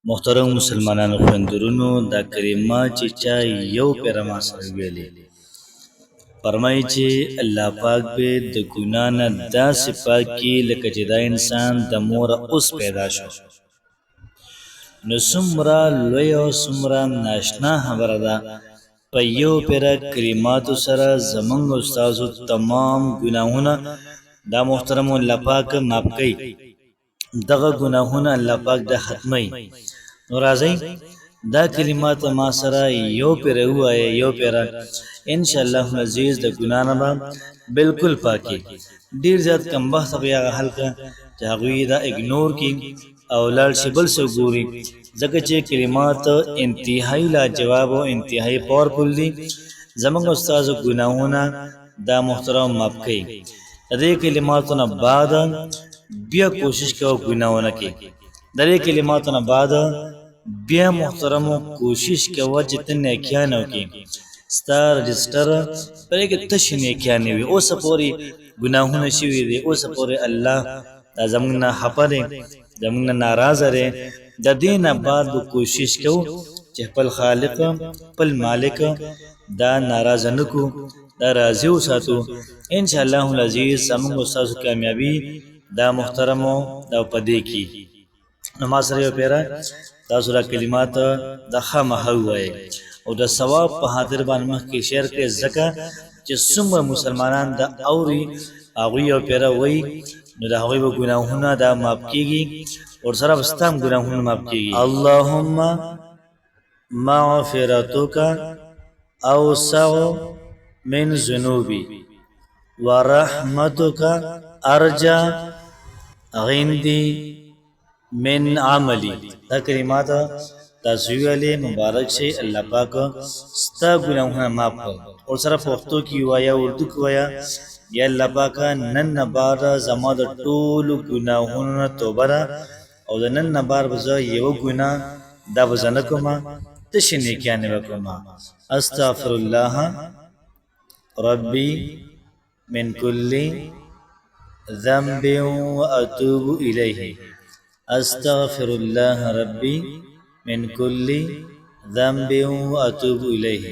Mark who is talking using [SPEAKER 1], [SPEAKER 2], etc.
[SPEAKER 1] محترم مسلمانانو خویندورونو دا کلمه چې چا یو پیر ما سره ویلې فرمایي چې الله پاک به د ګناه نه داسې پاکي لکه چې دا انسان د موره اوس پیدا شو. نو څومره لوی او څومره ناشنا خبره ده په یو پیره کلماتو سره زمونږ استازو تمام ګناهونه دا محترم الله پاک معاف کوي. دغه ګناهونه الله پاک د ختمي. نو راځئ دا کلمات ما سره یو پیره وایي یو پیره ان شاء الله عزیز د ګناه نه به بالکل پاکي. ډیر زیات کم بحث به هغه حل کا چې هغوی دا اګنور کی او لاړ شي بل څه ګوري ځکه چې کلمات انتهایی لاجواب او انتهایی پاورفل دي. زمونږ استاد ګناهونه دا محترم معاف کوي. د دې کلماتو نه بعد بیا کوشش کوو ګناهونه کې. د دې کلماتو نه بعد بیا محترم کوشش کوو چې ته نیکیان وکړې. ستا رجسټر پرې کې تش نیکیان وي. اوس پورې ګناهونه شوي دي، اوس پورې الله دا زمونږ نه خفه دی، زمونږ نه ناراضه دی. د دې نه بعد کوشش کوو چې خپل خالق خپل مالک دا ناراضه نه کړو، دا راضي وساتو. ان شاء الله العزیز زمونږ ستاسو کامیابي دا محترمو دا پدې کې. نو ما سره یو پیره تاسو را کلمات د خامخا ووایئ او د ثواب په خاطر باندې مخکې شیر کړئ ځکه چې څومره مسلمانان د اوري هغوی یو پیره وایي نو د هغوی به ګناهونه دا معاف کېږي ورسره به ستا هم ګناهونه معاف کېږي. اللهم مغفرتک اوسع من ذنوبی ورحمتک ارجع عندي من عملی. دا کلمات تاسو ویلې مبارک شي. الله پاک ستا ګناهونه معاف کړي. اور سره پښتو کې وایا اردو کې وایا یا الله پاک نن نه بار زما د ټولو ګناهونو توبه ده او د نن نه بار به زه یو ګناه دا به زه نه کوم، تشې نیکیانې به کوم. استغفر الله ربي من كل ذنب وأتوب إليه. استغفر الله ربي من كل ذنب وأتوب إليه.